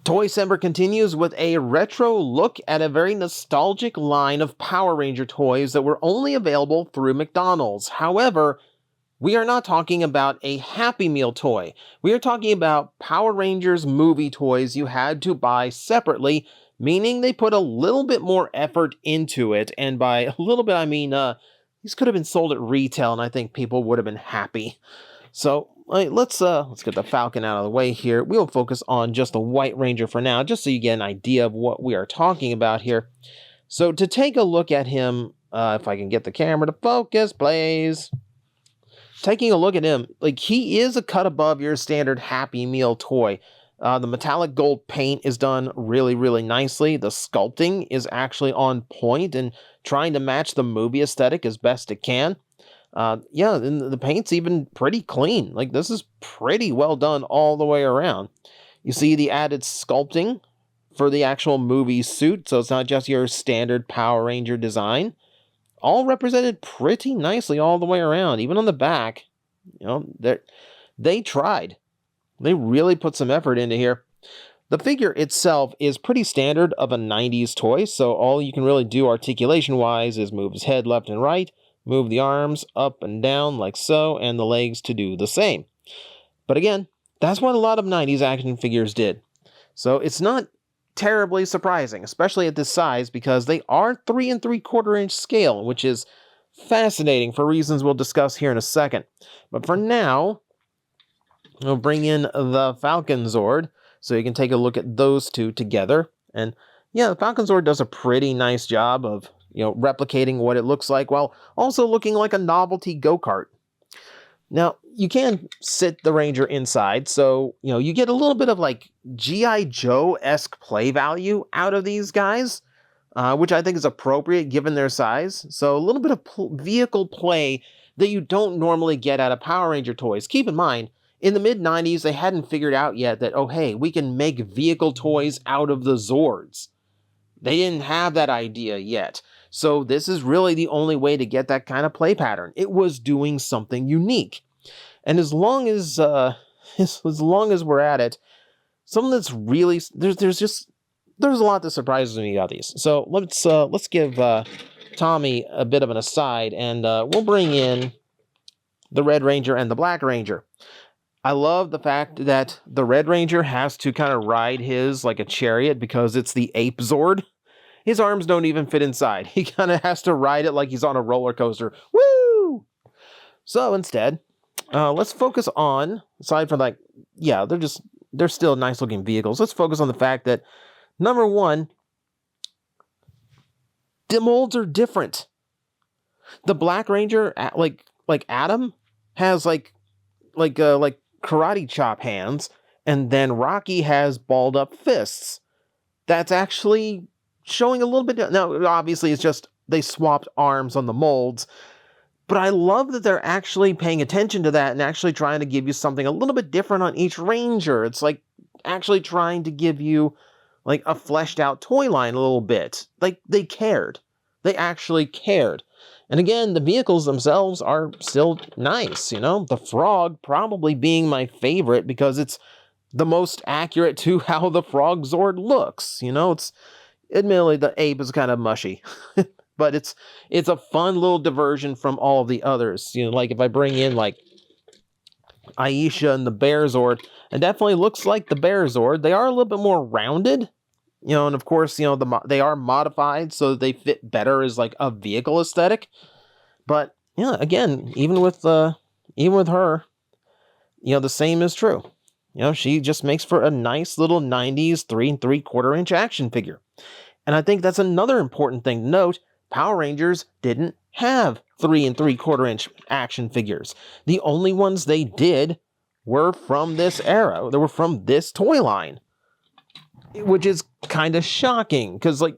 Toycember continues with a retro look at a very nostalgic line of Power Ranger toys that were only available through McDonald's. However, we are not talking about a Happy Meal toy. We are talking about Power Rangers movie toys you had to buy separately, meaning they put a little bit more effort into it. And by a little bit, I mean, these could have been sold at retail, and I think people would have been happy. So let's get the Falcon out of the way here. We'll focus on just the White Ranger for now, just so you get an idea of what we are talking about here. So to take a look at him, if I can get the camera to focus, please. Taking a look at him, like, he is a cut above your standard Happy Meal toy. The metallic gold paint is done really, really nicely. The sculpting is actually on point and trying to match the movie aesthetic as best it can. Yeah, and the paint's even pretty clean. Like, this is pretty well done all the way around. You see the added sculpting for the actual movie suit, so it's not just your standard Power Ranger design. All represented pretty nicely all the way around. Even on the back, you know, they tried. They really put some effort into here. The figure itself is pretty standard of a 90s toy, so all you can really do articulation-wise is move his head left and right, move the arms up and down like so, and the legs to do the same. But again, that's what a lot of 90s action figures did. So it's not terribly surprising, especially at this size, because they are 3 3/4 inch scale, which is fascinating for reasons we'll discuss here in a second. But for now, we'll bring in the Falcon Zord, so you can take a look at those two together. And yeah, the Falcon Zord does a pretty nice job of, you know, replicating what it looks like while also looking like a novelty go-kart. Now, you can sit the Ranger inside, so, you know, you get a little bit of, like, G.I. Joe-esque play value out of these guys, which I think is appropriate given their size. So a little bit of vehicle play that you don't normally get out of Power Ranger toys. Keep in mind, in the mid-90s, they hadn't figured out yet that, oh, hey, we can make vehicle toys out of the Zords. They didn't have that idea yet. So this is really the only way to get that kind of play pattern. It was doing something unique. And as long as we're at it, something that's really, there's a lot that surprises me about these. So let's give Tommy a bit of an aside, and we'll bring in the Red Ranger and the Black Ranger. I love the fact that the Red Ranger has to kind of ride his like a chariot because it's the Ape Zord. His arms don't even fit inside. He kind of has to ride it like he's on a roller coaster. Woo! So instead, let's focus on, aside from like, yeah, they're still nice looking vehicles. Let's focus on the fact that, number one, the molds are different. The Black Ranger, like Adam, has like karate chop hands, and then Rocky has balled up fists. That's actually showing a little bit. Now, obviously, it's just they swapped arms on the molds, but I love that they're actually paying attention to that and actually trying to give you something a little bit different on each Ranger. It's like actually trying to give you like a fleshed out toy line a little bit. Like they cared. They actually cared. And again, the vehicles themselves are still nice, you know? The Frog probably being my favorite because it's the most accurate to how the Frog Zord looks, you know? It's admittedly the ape is kind of mushy, but it's a fun little diversion from all of the others. You know, like if I bring in like Aisha and the Bear Zord, it definitely looks like the Bear Zord. They are a little bit more rounded, you know, and of course, you know, they are modified so they fit better as like a vehicle aesthetic. But yeah, again, even with her, you know, the same is true. You know, she just makes for a nice little 90s 3 3/4 inch action figure. And I think that's another important thing to note. Power Rangers didn't have 3 3/4 inch action figures. The only ones they did were from this era. They were from this toy line, which is kind of shocking because like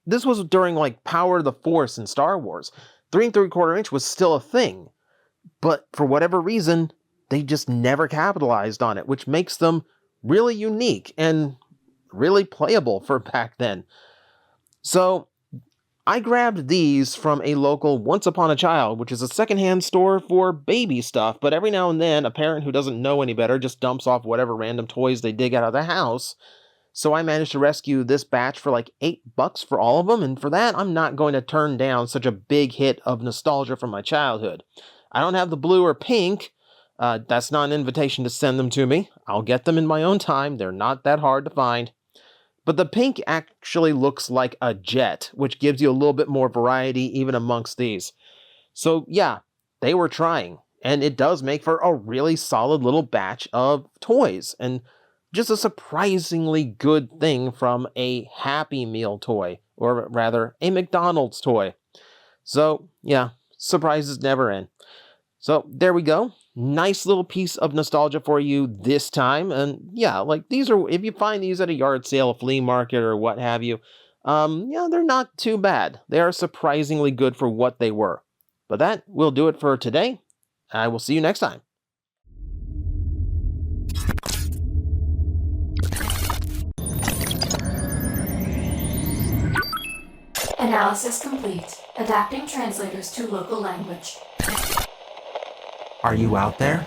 this was during like Power of the Force in Star Wars. 3 3/4 inch was still a thing, but for whatever reason, they just never capitalized on it, which makes them really unique and really playable for back then. So I grabbed these from a local Once Upon a Child, which is a secondhand store for baby stuff, but every now and then a parent who doesn't know any better just dumps off whatever random toys they dig out of the house. So I managed to rescue this batch for like $8 for all of them, and for that, I'm not going to turn down such a big hit of nostalgia from my childhood. I don't have the blue or pink. That's not an invitation to send them to me. I'll get them in my own time. They're not that hard to find. But the pink actually looks like a jet, which gives you a little bit more variety even amongst these. So yeah, they were trying, and it does make for a really solid little batch of toys, and just a surprisingly good thing from a Happy Meal toy, or rather, a McDonald's toy. So yeah, surprises never end. So there we go. Nice little piece of nostalgia for you this time. And yeah, like these are, if you find these at a yard sale, a flea market, or what have you, yeah, they're not too bad. They are surprisingly good for what they were. But that will do it for today. I will see you next time. Analysis complete. Adapting translators to local language. Are you out there?